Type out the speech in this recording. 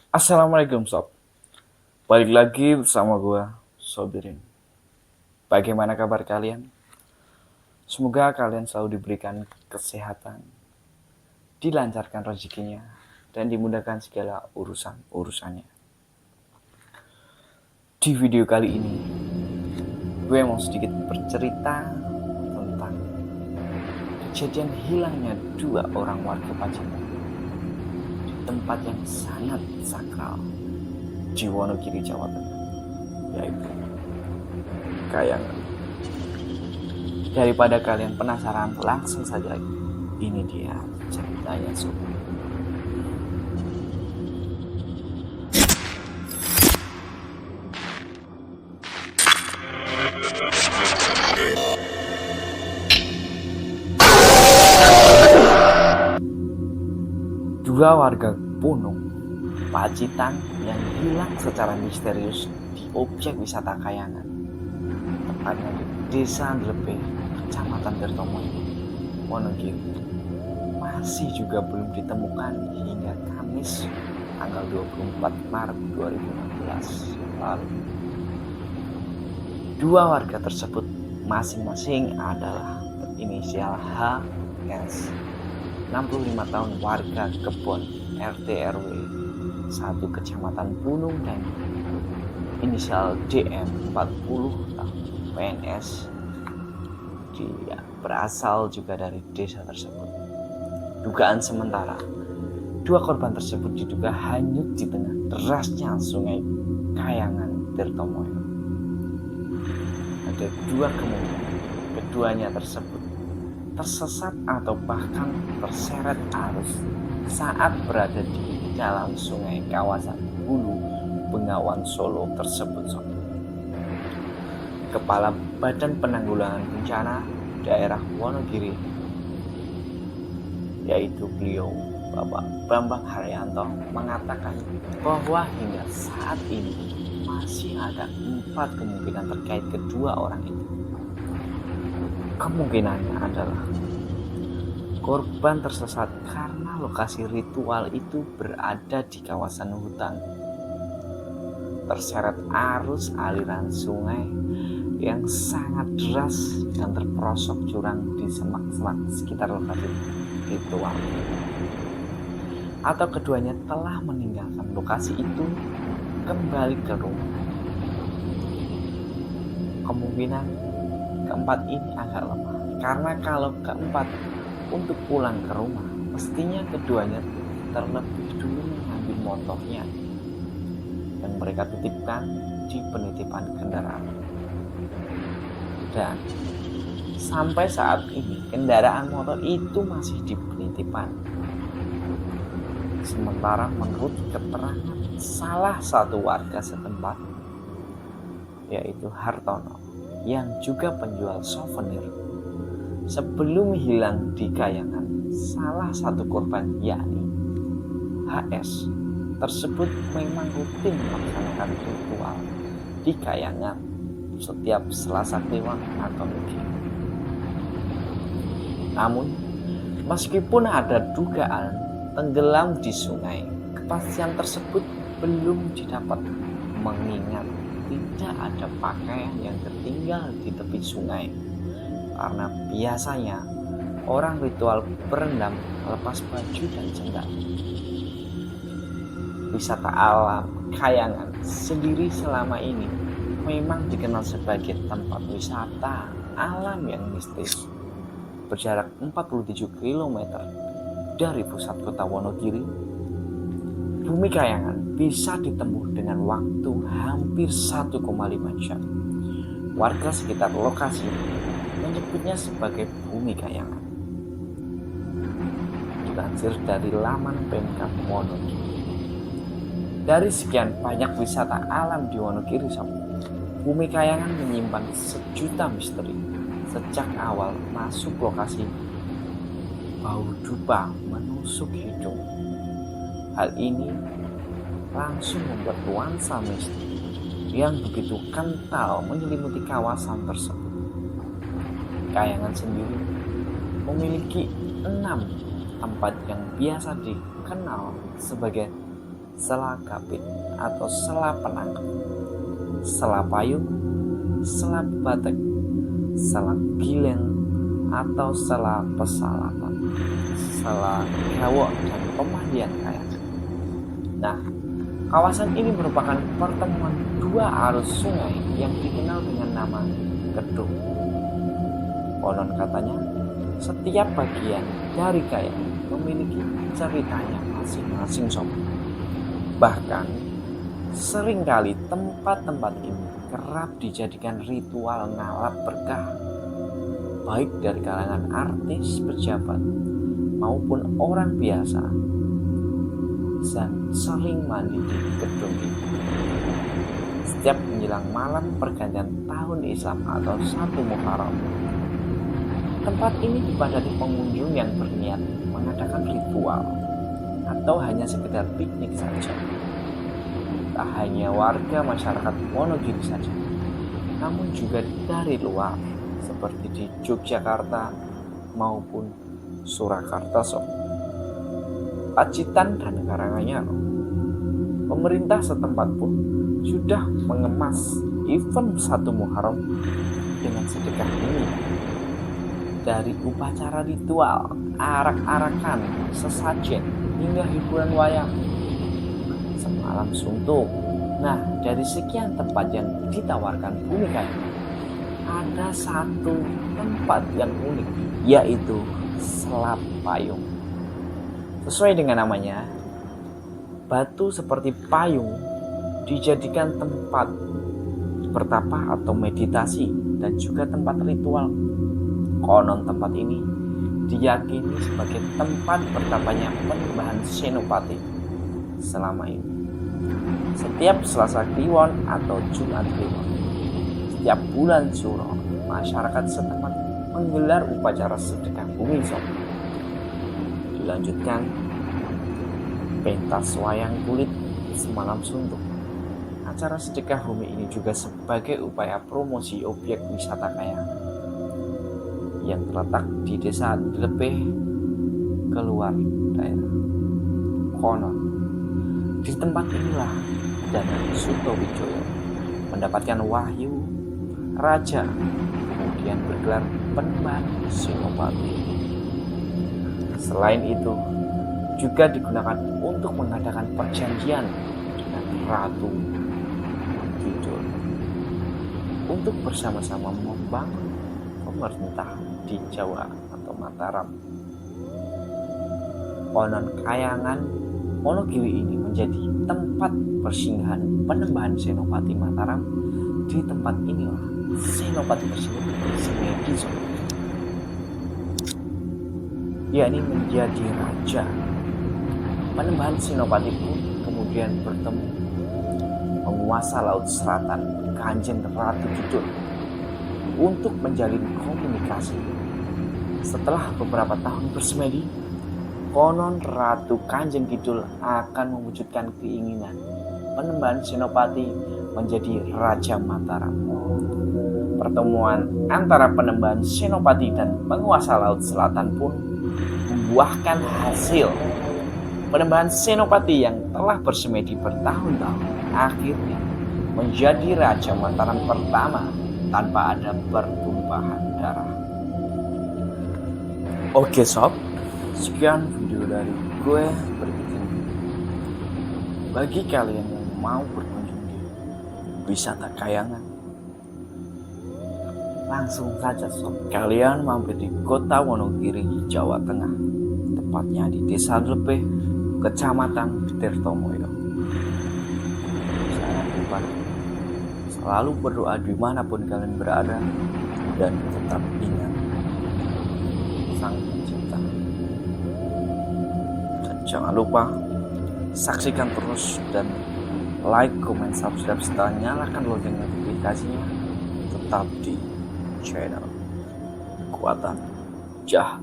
Assalamualaikum Sob. Balik lagi bersama gue, Sobirin. Bagaimana kabar kalian? Semoga kalian selalu diberikan kesehatan, dilancarkan rezekinya, dan dimudahkan segala urusan-urusannya. Di video kali ini, gue mau sedikit bercerita tentang kejadian hilangnya 2 orang warga Pacitan di tempat yang sangat sakral di Wonogiri, Jawa Tengah, yaitu Kayangan. Daripada kalian penasaran, langsung saja ini dia ceritanya sob. Dua warga Punung, Pacitan yang hilang secara misterius di objek wisata Kayangan, tepatnya di Desa Dlepeh, Kecamatan Tirtomo, Wonogiri, masih juga belum ditemukan hingga Kamis tanggal 24 Maret 2016 lalu. Dua warga tersebut masing-masing adalah berinisial HS, 65 tahun, warga Kebon, RT RW 1 Kecamatan Punung, dan inisial DM, 40 tahun, PNS. Dia berasal juga dari desa tersebut. Dugaan sementara, 2 korban tersebut diduga hanyut di tengah derasnya sungai Kayangan Tirtomo. Ada 2 kemungkinan, keduanya tersebut tersesat atau bahkan terseret arus saat berada di dalam sungai kawasan Hulu Bengawan Solo tersebut. Kepala Badan Penanggulangan Bencana Daerah Wonogiri, yaitu beliau Bapak Bambang Haryanto, mengatakan bahwa hingga saat ini masih ada 4 kemungkinan terkait kedua orang itu. Kemungkinannya adalah korban tersesat karena lokasi ritual itu berada di kawasan hutan, terseret arus aliran sungai yang sangat deras dan terperosok jurang di semak-semak sekitar lokasi ritual, atau keduanya telah meninggalkan lokasi itu kembali ke rumah. Kemungkinan keempat ini agak lemah, karena kalau keempat untuk pulang ke rumah, mestinya keduanya terlebih dulu mengambil motornya dan mereka titipkan di penitipan kendaraan. Dan sampai saat ini kendaraan motor itu masih di penitipan. Sementara menurut keterangan salah satu warga setempat, yaitu Hartono, yang juga penjual souvenir, sebelum hilang di Kayangan, salah satu korban yakni HS tersebut memang rutin melaksanakan ritual di Kayangan setiap Selasa Kliwon atau Legi. Namun, meskipun ada dugaan tenggelam di sungai, kepastian tersebut belum didapat, mengingat tidak ada pakaian yang tertinggal di tepi sungai, karena biasanya orang ritual berendam lepas baju dan sendal. Wisata alam Kayangan sendiri selama ini memang dikenal sebagai tempat wisata alam yang mistis. Berjarak 47 km dari pusat kota Wonogiri, bumi Kayangan bisa ditempuh dengan waktu hampir 1,5 jam. Warga sekitar lokasi menyebutnya sebagai bumi Kayangan. Dilansir dari laman Pemkab Wonogiri, dari sekian banyak wisata alam di Wonogiri, bumi Kayangan menyimpan sejuta misteri. Sejak awal masuk lokasi, bau dupa menusuk hidung. Hal ini langsung membuat nuansa mistis yang begitu kental menyelimuti kawasan tersebut. Kayangan sendiri memiliki 6 tempat yang biasa dikenal sebagai sela kapit atau sela penangkap, sela payung, sela batek, sela gileng atau sela pesalatan, sela gawok dan pemandian kayak. Nah, kawasan ini merupakan pertemuan dua arus sungai yang dikenal dengan nama Kedung. Konon katanya, setiap bagian dari Kayangan memiliki ceritanya masing-masing sob. Bahkan, seringkali tempat-tempat ini kerap dijadikan ritual ngalap berkah, baik dari kalangan artis, pejabat, maupun orang biasa, dan sering mandi di gedung ini. Setiap menjelang malam pergantian tahun Islam atau 1 Muharram, tempat ini dipadati pengunjung yang berniat mengadakan ritual atau hanya sekedar piknik saja. Tak hanya warga masyarakat Wonogiri saja, namun juga dari luar seperti di Yogyakarta maupun Surakarta sob, Pacitan dan Karanganyar. Pemerintah setempat pun sudah mengemas event 1 Muharram dengan sedekah ini. Dari upacara ritual, arak-arakan, sesajen, hingga hiburan wayang, semalam suntuk. Nah, dari sekian tempat yang ditawarkan Bumi Kayangan, ada satu tempat yang unik, yaitu Selap Payung. Sesuai dengan namanya, batu seperti payung dijadikan tempat bertapa atau meditasi dan juga tempat ritual. Konon tempat ini diyakini sebagai tempat bertapanya Penyembahan Senopati selama ini. Setiap Selasa Kliwon atau Jumat Kliwon, setiap bulan Suro, masyarakat setempat menggelar upacara sedekah bumi sob. Dilanjutkan pentas wayang kulit semalam suntuk. Acara sedekah bumi ini juga sebagai upaya promosi objek wisata Kayangan yang terletak di desa lebih keluar daerah. Konon di tempat inilah Danang Sutawijaya mendapatkan wahyu raja, kemudian bergelar Penyembahan Senopati. Selain itu juga digunakan untuk mengadakan perjanjian dengan Ratu Kidul untuk bersama-sama membangun pemerintahan di Jawa atau Mataram. Konon Kayangan Wonogiri ini menjadi tempat persinggahan Penyembahan Senopati Mataram. Di tempat inilah Senopati tersebut bersemedi, yakni menjadi raja. Penyembahan Senopati pun kemudian bertemu penguasa Laut Selatan Kanjeng Ratu Kidul untuk menjalin komunikasi. Setelah beberapa tahun bersemedi, konon Ratu Kanjeng Kidul akan mewujudkan keinginan Penyembahan Senopati menjadi Raja Mataram. Pertemuan antara Penyembahan Senopati dan penguasa Laut Selatan pun membuahkan hasil. Penyembahan Senopati yang telah bersemedi bertahun-tahun akhirnya menjadi Raja Mataram pertama tanpa ada pertumpahan darah. Oke sob, sekian video dari gue berikut ini. Bagi kalian yang mau berkunjung di wisata Kayangan, langsung saja sob, kalian mampir di Kota Wonogiri, Jawa Tengah, tepatnya di Desa Lebeh, Kecamatan Tirtomoyo. Jangan lupa selalu berdoa dimanapun kalian berada, dan tetap ingat Sang Pencipta. Dan jangan lupa saksikan terus dan like, comment, subscribe, serta nyalakan lonceng notifikasinya. Tetap di channel Kekuatan Jahat.